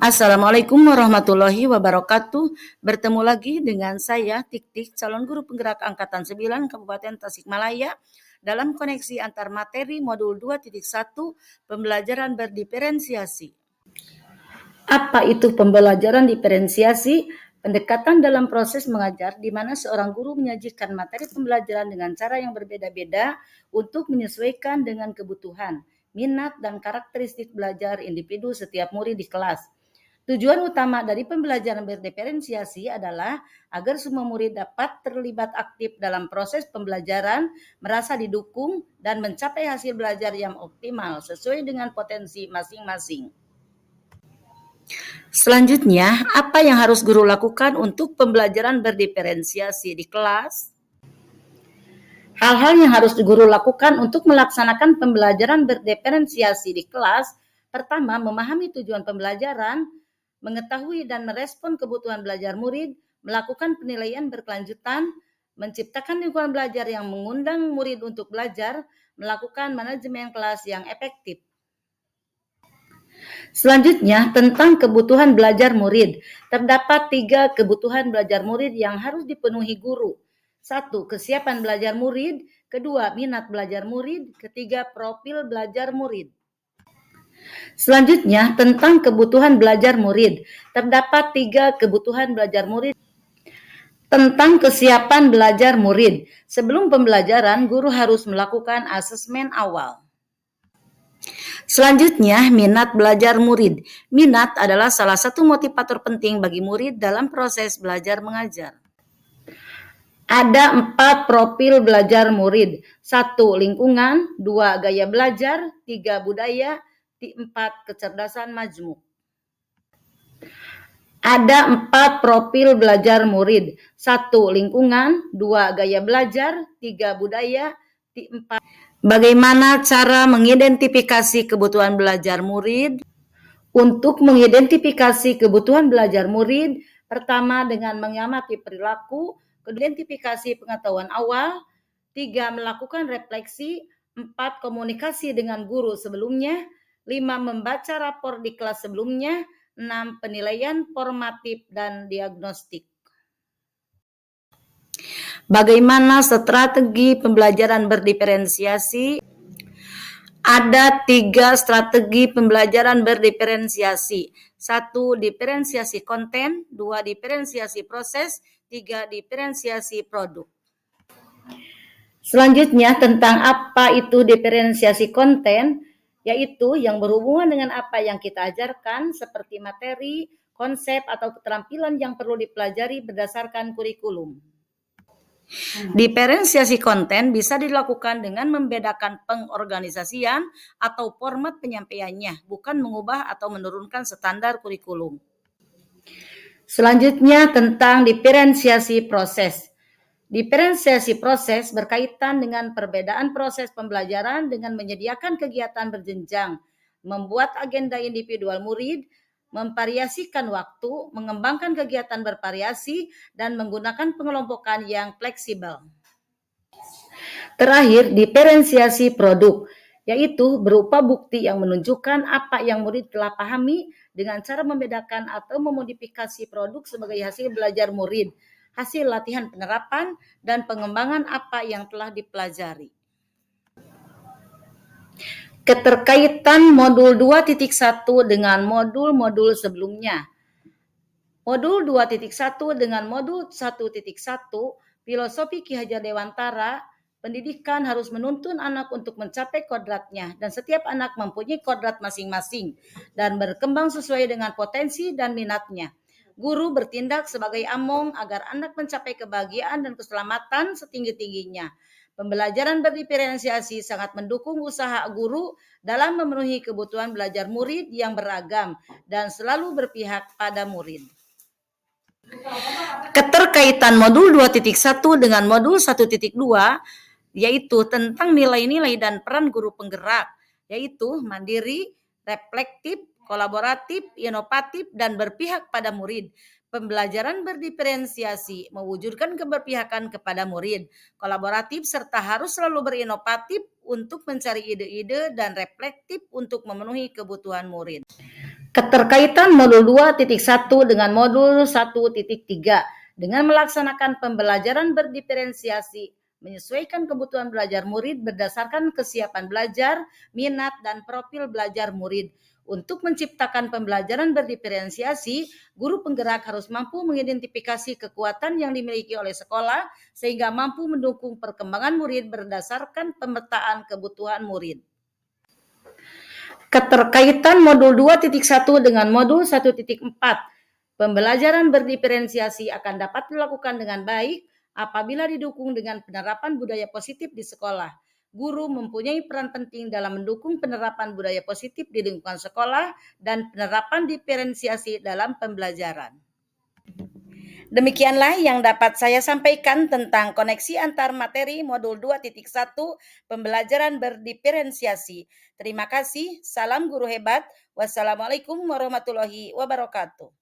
Assalamualaikum warahmatullahi wabarakatuh. Bertemu lagi dengan saya Tik-Tik, calon guru penggerak angkatan 9 Kabupaten Tasikmalaya dalam koneksi antar materi modul 2.1 pembelajaran berdiferensiasi. Apa itu pembelajaran diferensiasi? Pendekatan dalam proses mengajar di mana seorang guru menyajikan materi pembelajaran dengan cara yang berbeda-beda untuk menyesuaikan dengan kebutuhan, minat, dan karakteristik belajar individu setiap murid di kelas. Tujuan utama dari pembelajaran berdiferensiasi adalah agar semua murid dapat terlibat aktif dalam proses pembelajaran, merasa didukung, dan mencapai hasil belajar yang optimal sesuai dengan potensi masing-masing. Selanjutnya, apa yang harus guru lakukan untuk pembelajaran berdiferensiasi di kelas? Hal-hal yang harus guru lakukan untuk melaksanakan pembelajaran berdiferensiasi di kelas, pertama, memahami tujuan pembelajaran, mengetahui dan merespon kebutuhan belajar murid, melakukan penilaian berkelanjutan, menciptakan lingkungan belajar yang mengundang murid untuk belajar, melakukan manajemen kelas yang efektif. Selanjutnya, tentang kebutuhan belajar murid. Terdapat 3 kebutuhan belajar murid yang harus dipenuhi guru. 1. Kesiapan belajar murid. 2. Minat belajar murid. 3. Profil belajar murid. Selanjutnya, tentang kebutuhan belajar murid. Terdapat 3 kebutuhan belajar murid. Tentang kesiapan belajar murid. Sebelum pembelajaran, guru harus melakukan asesmen awal. Selanjutnya, minat belajar murid. Minat adalah salah satu motivator penting bagi murid dalam proses belajar mengajar. Ada 4 profil belajar murid. 1. Lingkungan. 2. Gaya belajar. 3. Budaya. 4. Kecerdasan majmuk. Ada 4 profil belajar murid. 1. Lingkungan. 2. Gaya belajar. 3. Budaya. 4. Bagaimana cara mengidentifikasi kebutuhan belajar murid? Untuk mengidentifikasi kebutuhan belajar murid, pertama dengan mengamati perilaku, identifikasi pengetahuan awal, 3. Melakukan refleksi, 4. Komunikasi dengan guru sebelumnya, 5. Membaca rapor di kelas sebelumnya, 6. Penilaian formatif dan diagnostik. Bagaimana strategi pembelajaran berdiferensiasi? Ada 3 strategi pembelajaran berdiferensiasi. 1. Diferensiasi konten. 2. Diferensiasi proses. 3. Diferensiasi produk. Selanjutnya, tentang apa itu diferensiasi konten, yaitu yang berhubungan dengan apa yang kita ajarkan seperti materi, konsep, atau keterampilan yang perlu dipelajari berdasarkan kurikulum. Diferensiasi konten bisa dilakukan dengan membedakan pengorganisasian atau format penyampaiannya, bukan mengubah atau menurunkan standar kurikulum. Selanjutnya, tentang diferensiasi proses. Diferensiasi proses berkaitan dengan perbedaan proses pembelajaran dengan menyediakan kegiatan berjenjang, membuat agenda individual murid, memvariasikan waktu, mengembangkan kegiatan bervariasi, dan menggunakan pengelompokan yang fleksibel. Terakhir, diferensiasi produk, yaitu berupa bukti yang menunjukkan apa yang murid telah pahami dengan cara membedakan atau memodifikasi produk sebagai hasil belajar murid, hasil latihan penerapan, dan pengembangan apa yang telah dipelajari. Keterkaitan modul 2.1 dengan modul-modul sebelumnya. Modul 2.1 dengan modul 1.1, filosofi Ki Hajar Dewantara, pendidikan harus menuntun anak untuk mencapai kodratnya, dan setiap anak mempunyai kodrat masing-masing dan berkembang sesuai dengan potensi dan minatnya. Guru bertindak sebagai among agar anak mencapai kebahagiaan dan keselamatan setinggi-tingginya. Pembelajaran berdiferensiasi sangat mendukung usaha guru dalam memenuhi kebutuhan belajar murid yang beragam dan selalu berpihak pada murid. Keterkaitan modul 2.1 dengan modul 1.2 yaitu tentang nilai-nilai dan peran guru penggerak, yaitu mandiri, reflektif, kolaboratif, inovatif, dan berpihak pada murid. Pembelajaran berdiferensiasi mewujudkan keberpihakan kepada murid, kolaboratif, serta harus selalu berinovatif untuk mencari ide-ide dan reflektif untuk memenuhi kebutuhan murid. Keterkaitan modul 2.1 dengan modul 1.3 dengan melaksanakan pembelajaran berdiferensiasi menyesuaikan kebutuhan belajar murid berdasarkan kesiapan belajar, minat, dan profil belajar murid. Untuk menciptakan pembelajaran berdiferensiasi, guru penggerak harus mampu mengidentifikasi kekuatan yang dimiliki oleh sekolah sehingga mampu mendukung perkembangan murid berdasarkan pemetaan kebutuhan murid. Keterkaitan modul 2.1 dengan modul 1.4. Pembelajaran berdiferensiasi akan dapat dilakukan dengan baik apabila didukung dengan penerapan budaya positif di sekolah. Guru mempunyai peran penting dalam mendukung penerapan budaya positif di lingkungan sekolah dan penerapan diferensiasi dalam pembelajaran. Demikianlah yang dapat saya sampaikan tentang koneksi antar materi modul 2.1 pembelajaran berdiferensiasi. Terima kasih, salam guru hebat. Wassalamualaikum warahmatullahi wabarakatuh.